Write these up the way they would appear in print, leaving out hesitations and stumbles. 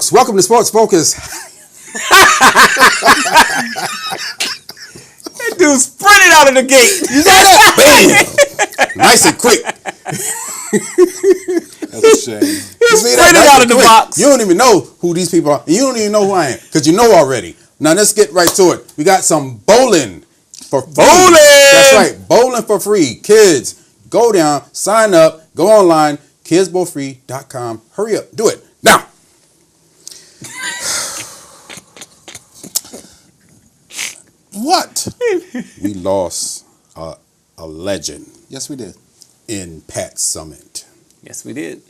folks, welcome to SportsFocus. That dude sprinted out of the gate. You saw that? Bam! Nice and quick. That's a shame. You see Sprinted out of the box. You don't even know who these people are. You don't even know who I am because you know already. Now let's get right to it. We got some bowling for free. Bowling! That's right, bowling for free. Kids, go down, sign up, go online, kidsbowlfree.com. Hurry up, do it now. What? We lost a legend Yes, we did. in Pat Summit. Yes, we did.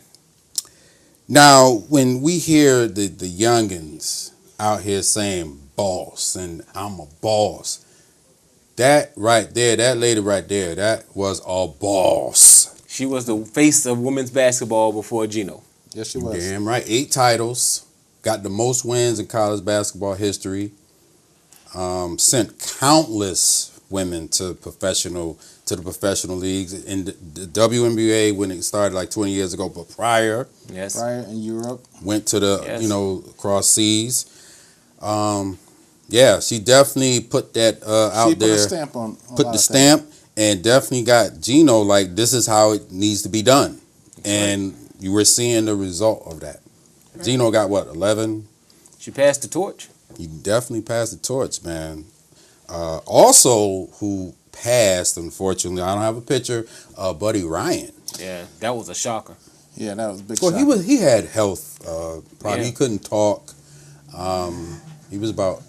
Now, when we hear the youngins out here saying boss and I'm a boss, that right there, that lady right there, that was a boss. She was the face of women's basketball before Gino. Yes, she was. Damn right. 8 titles, got the most wins in college basketball history, sent countless women to the professional leagues in the WNBA when it started like 20 years ago, but prior. Yes. Prior in Europe. Went to the, Yes. across seas. Yeah, she definitely put that out She there. put a stamp on Put the stamp and definitely got Gino like, this is how it needs to be done. And you were seeing the result of that. Right. Gino got what, 11? She passed the torch. He definitely passed the torch, man. Also, who passed, unfortunately, I don't have a picture, Buddy Ryan. Yeah, that was a shocker. Yeah, that was a big Well, shot. he had health problem. Yeah. He couldn't talk. He was about,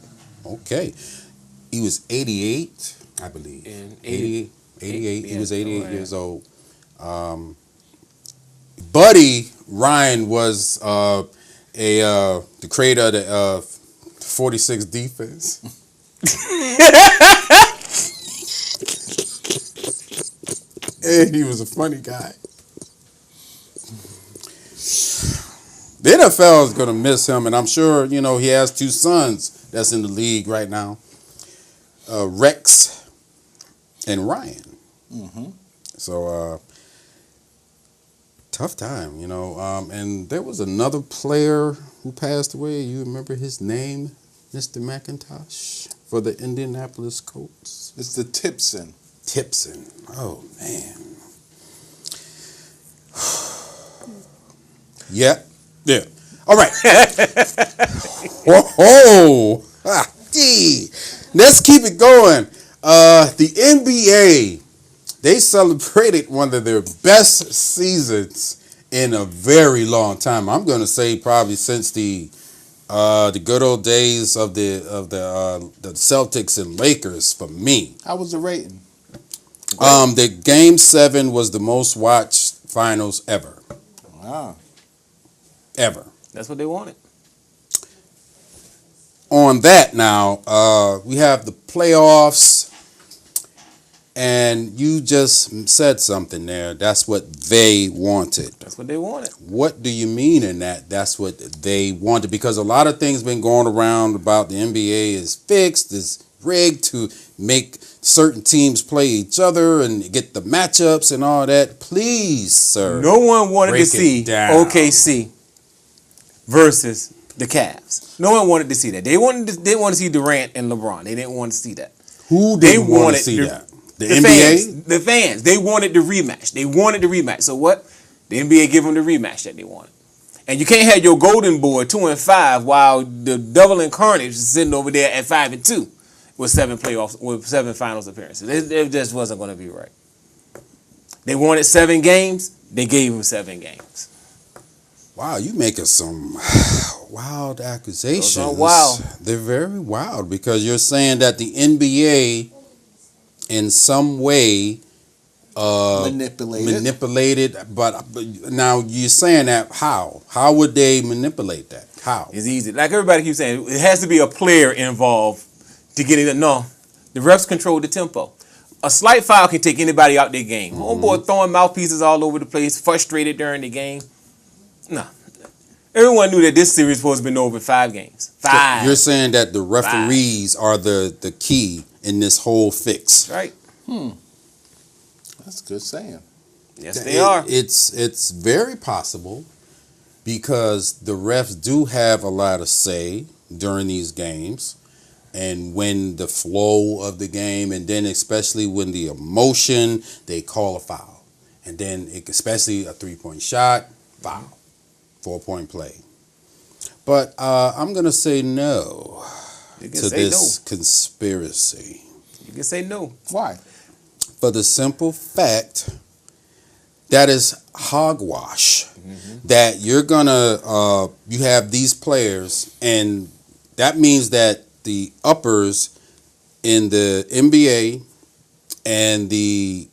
he was 88, I believe. And 88. He yeah, was 88 right. years old. Buddy Ryan was the creator of the 46 defense. And he was a funny guy. The NFL is going to miss him, and I'm sure, he has 2 sons that's in the league right now, Rex and Ryan. Mm-hmm. So, tough time, and there was another player who passed away. You remember his name, Mr. McIntosh, for the Indianapolis Colts? It's the Tipson. Tipson. Oh, man. Yeah. All right. Whoa. Gee. Let's keep it going. The NBA, they celebrated one of their best seasons in a very long time. I'm going to say probably since the good old days of the Celtics and Lakers for me. How was the rating? The Game 7 was the most watched finals ever. Wow. Ever. That's what they wanted. On that now, we have the playoffs, and you just said something there. That's what they wanted. That's what they wanted. What do you mean in that? That's what they wanted, because a lot of things been going around about the NBA is fixed, is rigged to make certain teams play each other and get the matchups and all that. Please, sir. No one wanted to break it see down. OKC versus the Cavs. No one wanted to see that. They want to see Durant and LeBron. They didn't want to see that. Who They didn't want wanted to see the- that? The NBA? The fans. They wanted the rematch. So what? The NBA give them the rematch that they wanted. And you can't have your golden boy 2-5 while the Devil Incarnate is sitting over there at 5-2 with 7 finals appearances. It just wasn't going to be right. They wanted 7 games. They gave them 7 games. Wow, you making some wild accusations. Those are wild. They're very wild, because you're saying that the NBA in some way manipulated, but now you're saying that how? How would they manipulate that? How? It's easy. Like everybody keeps saying, it has to be a player involved to get it. No, the refs control the tempo. A slight foul can take anybody out their game. Homeboy throwing mouthpieces all over the place, frustrated during the game. No. Everyone knew that this series was supposed to be over 5 games. 5. So you're saying that the referees are the key in this whole fix. Right. That's good saying. Yes, they are. It's very possible because the refs do have a lot of say during these games and when the flow of the game, and then especially when the emotion, they call a foul. And then especially a 3-point shot, foul, 4-point play. But I'm going to say no to this conspiracy. You can say no. Why? For the simple fact that is hogwash. That you're gonna you have these players, and that means that the uppers in the NBA and the,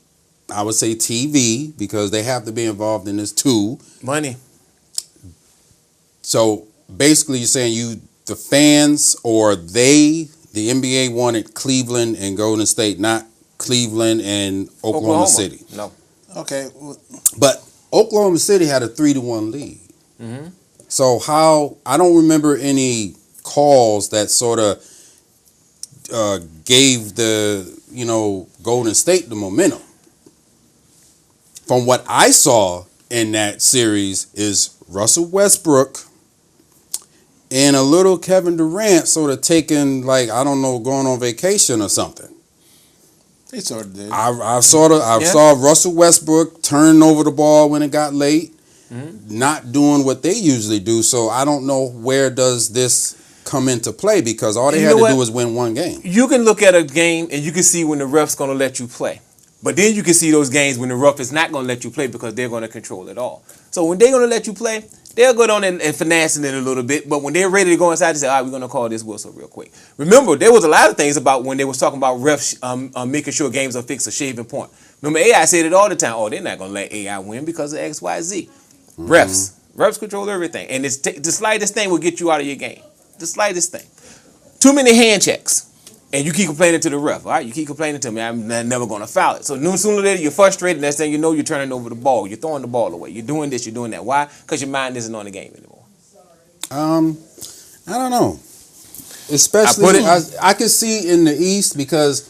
I would say, TV, because they have to be involved in this too. Money. So basically you're saying the fans or the NBA wanted Cleveland and Golden State, not Cleveland and Oklahoma City. No. Okay. But Oklahoma City had a 3-1 lead. So I don't remember any calls that sort of gave the Golden State the momentum. From what I saw in that series is Russell Westbrook and a little Kevin Durant sort of taking, like, I don't know, going on vacation or something. They sort of did. I saw Russell Westbrook turn over the ball when it got late, not doing what they usually do. So I don't know where does this come into play, because all they had to do was win one game. You can look at a game and you can see when the ref's going to let you play. But then you can see those games when the ref is not going to let you play because they're going to control it all. So when they're going to let you play, they'll go down and finessing it a little bit. But when they're ready to go inside, they say, all right, we're going to call this whistle real quick. Remember, there was a lot of things about when they was talking about refs making sure games are fixed, a shaving point. Remember, AI said it all the time. Oh, they're not going to let AI win because of X, Y, Z. Refs control everything. And it's the slightest thing will get you out of your game. The slightest thing. Too many hand checks. And you keep complaining to the ref, all right? You keep complaining to me, I'm never going to foul it. So sooner or later, you're frustrated. Next thing you know, you're turning over the ball. You're throwing the ball away. You're doing this, you're doing that. Why? Because your mind isn't on the game anymore. I don't know. Especially, I can see in the East, because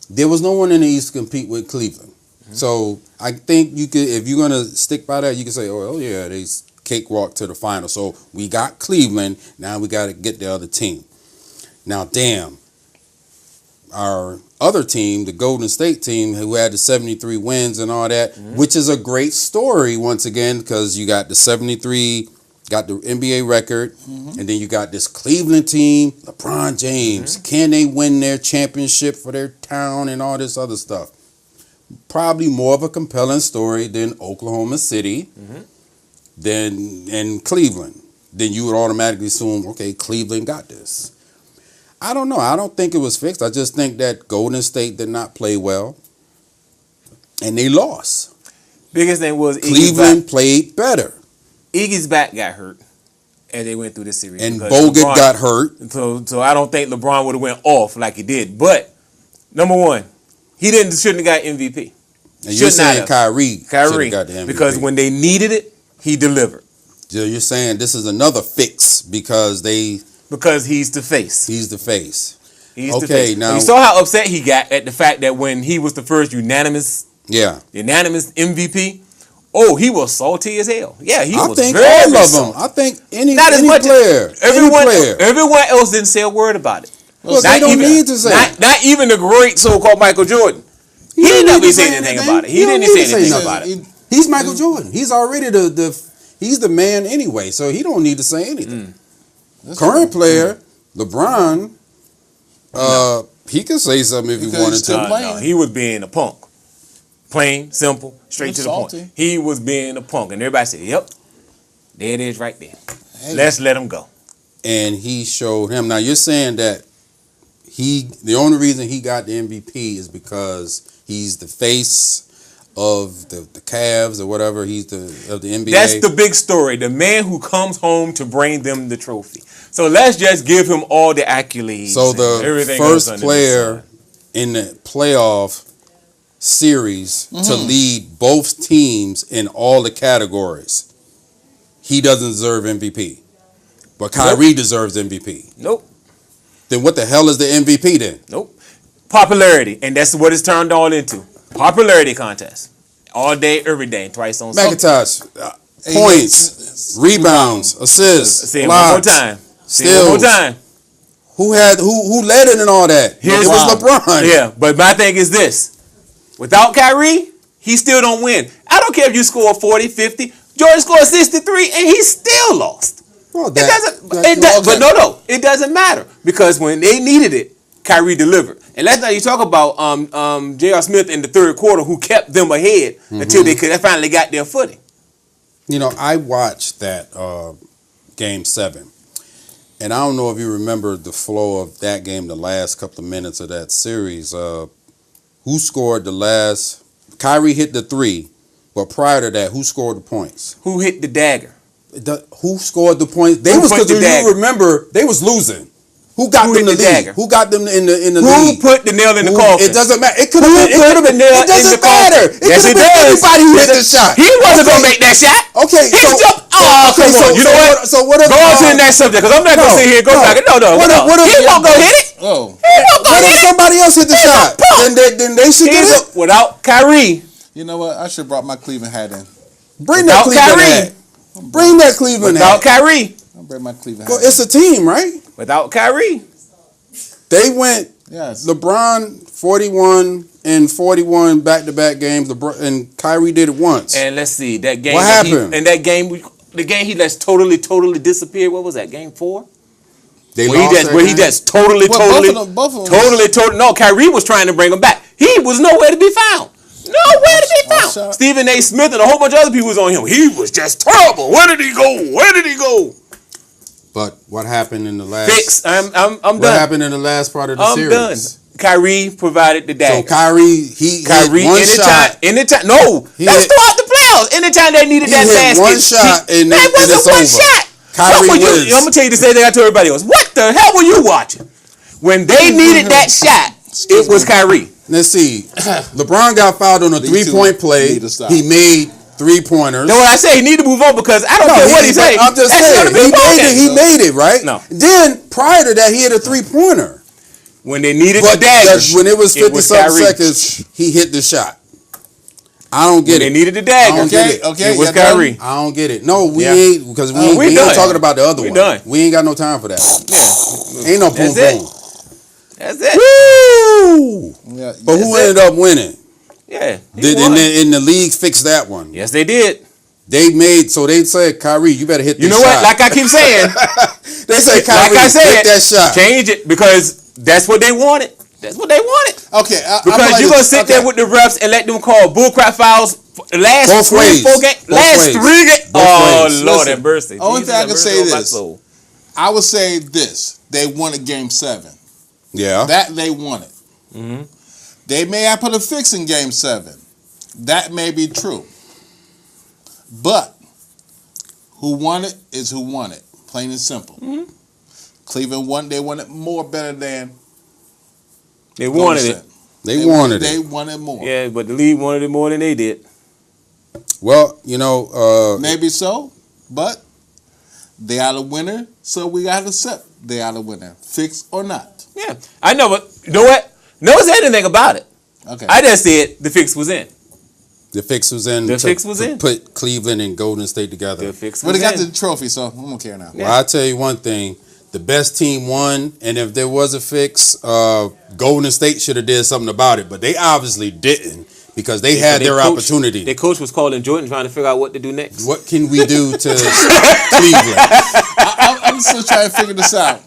there was no one in the East to compete with Cleveland. So I think you could, if you're going to stick by that, you can say, oh yeah, they cakewalk to the final. So we got Cleveland. Now we got to get the other team. Now, damn. Our other team, the Golden State team, who had the 73 wins and all that, which is a great story once again, because you got the 73, got the NBA record, and then you got this Cleveland team, LeBron James. Can they win their championship for their town and all this other stuff? Probably more of a compelling story than Oklahoma City, and Cleveland. Then you would automatically assume, okay, Cleveland got this. I don't know. I don't think it was fixed. I just think that Golden State did not play well, and they lost. Biggest thing was Cleveland played better. Iggy's back got hurt as they went through this series, and Bogut got hurt. So I don't think LeBron would have went off like he did. But number one, he shouldn't have got MVP. And you're saying Kyrie got the MVP because when they needed it, he delivered. So you're saying this is another fix because he's the face. He's the face. He's the face. Now you saw how upset he got at the fact that when he was the first unanimous MVP. Oh, he was salty as hell. Yeah, he was very all of salty. them. I think any player. Everyone else didn't say a word about it. Well, they don't need to say. Not even the great so-called Michael Jordan. He didn't need to say anything about it. He didn't say anything about it. He's Michael Jordan. He's already he's the man anyway, so he don't need to say anything. Current player, LeBron, he could say something if he wanted to. No, he was being a punk. Plain, simple, straight to the point. He was being a punk. And everybody said, yep, there it is right there. Hey. Let's let him go. And he showed him. Now, you're saying that the only reason he got the MVP is because he's the face of the Cavs or whatever. He's of the NBA. That's the big story. The man who comes home to bring them the trophy. So let's just give him all the accolades. So the first player in the playoff series to lead both teams in all the categories, he doesn't deserve MVP. But Kyrie deserves MVP. Nope. Then what the hell is the MVP then? Nope. Popularity. And that's what it's turned all into. Popularity contest. All day, every day, twice on Sunday. McIntosh, points. rebounds, assists, Say it one more blocks, time. Say it one more steals. time. Who led it in all that? It was LeBron. Yeah, but my thing is this. Without Kyrie, he still don't win. I don't care if you score 40, 50. Jordan scored 63, and he still lost. Well, It doesn't matter because when they needed it, Kyrie delivered. And that's how you talk about J.R. Smith in the third quarter, who kept them ahead until they finally got their footing. You know, I watched that Game 7, and I don't know if you remember the flow of that game, the last couple of minutes of that series. Who scored the last? Kyrie hit the 3, but prior to that, who scored the points? Who hit the dagger? Who scored the points? They Who was put because the you dagger? remember they was losing. Who got Who them hit the the lead? dagger? Who got them in the Who lead? put the nail in the coffin? It doesn't matter. It could have been. put the nail It doesn't in the coffin? matter. It Yes, could it have been does. anybody who hit the shot. He wasn't gonna make that shot. Okay, He so jumped. Oh, okay, come on. You know what? So what? Go on to the next subject because I'm not gonna sit here and go back. No. He won't go hit it. Oh, He won't go What hit if it. somebody else hit the shot? Then they should get He's it. without Kyrie. you know what? I should have brought my Cleveland hat in. Bring that Without Cleveland Kyrie. hat. Bring that Cleveland Without hat. Kyrie. I'll bring my Cleveland Well, hat. it's a team, right? Without Kyrie. They went Yes. LeBron 41 and 41 back-to-back games. LeBron and Kyrie did it once. And let's see that game. What that happened? The game he just totally disappeared. What was that? Game 4. They Where lost that he game? just totally. Both of them. No, Kyrie was trying to bring him back. He was nowhere to be found. Nowhere to be found. shot. Stephen A. Smith and a whole bunch of other people was on him. He was just terrible. Where did he go? But what happened in the last? Fix. I'm What done. happened in the last part of the I'm series? done. Kyrie provided the So dagger. Kyrie hit one shot. Anytime. No, He that's hit- throughout the playoffs. Anytime they needed He that hit basket, one shot and that it's wasn't one over. shot. Kyrie What were wins. I'm gonna tell you the same thing I told everybody else. What the hell were you watching? When they needed that shot, it was Kyrie. Let's see. LeBron got fouled on a Me three-point too. play. Need to stop. He made 3-pointers. That's what I say. He need to move on because I don't care what he say. I'm just That's saying. gonna be a ball game. He made it, right? No. Then, prior to that, he hit a 3-pointer. When they needed But the dagger, when it was 50-something Kyrie. seconds, he hit the shot. I don't get When they it. needed the dagger, Okay, it was y'all done? Kyrie. I don't get it. No, we Yeah. ain't, because we we ain't done. talking about the other We one. done. We ain't got no time for that. Yeah, Ain't no boom That's it. boom. that's it. Woo! Yeah, But who That's it. ended up winning? Yeah, he Did, won. and the league fixed that one. Yes, they did. They made, so they said, Kyrie, you better hit this You know shot. what? Like I keep saying, They said, Kyrie, like I said, hit that shot. change it because that's what they wanted. That's what they wanted. Okay, Because you're gonna sit there with the refs and let them call bullcrap fouls for the last Both 3 ways. 4 games. Both Last ways. 3 games. Both Oh ways. Lord, Listen, have mercy. only Jesus, thing I have can mercy say on my this. soul. I would say this: they won a game 7. Yeah. That they won it. Mm-hmm. They may have put a fix in game 7. That may be true. But who won it is who won it. Plain and simple. Mm-hmm. Cleveland won. They won it more better than They wanted Golden it. State. They wanted They it. wanted more. Yeah, but the league wanted it more than they did. Well, you know, Maybe so, but they are the winner, so we got to accept they are the winner, fix or not. Yeah, I know, but you know what? No one said anything about it. Okay. I just said the fix was in. the fix was in. The to- fix was to in. Put Cleveland and Golden State together. The fix Well, was they got in. the trophy, so I don't care now. Well, I'll tell you one thing. The best team won, and if there was a fix, Golden State should have did something about it, but they obviously didn't because they had their opportunity. Their coach was calling Jordan trying to figure out what to do next. What can we do to Cleveland? I'm still trying to figure this out.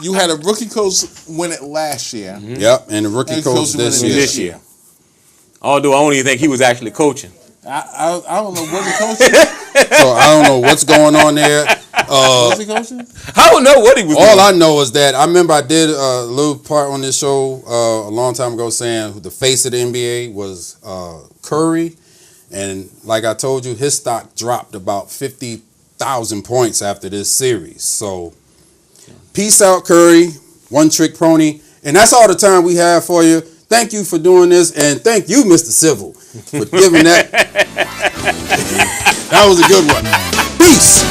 You had a rookie coach win it last year. Yep, and the rookie And coach coach this winning year. This year. Although I don't even think he was actually coaching. I don't know. Was he coaching? So I don't know what's going on there. Was he coaching? I don't know what he was All doing. I know is that I remember I did a little part on this show a long time ago saying the face of the NBA was Curry. And like I told you, his stock dropped about 50,000 points after this series. So peace out, Curry. One trick pony. And that's all the time we have for you. Thank you for doing this. And thank you, Mr. Civil, for giving that. That was a good one. Peace.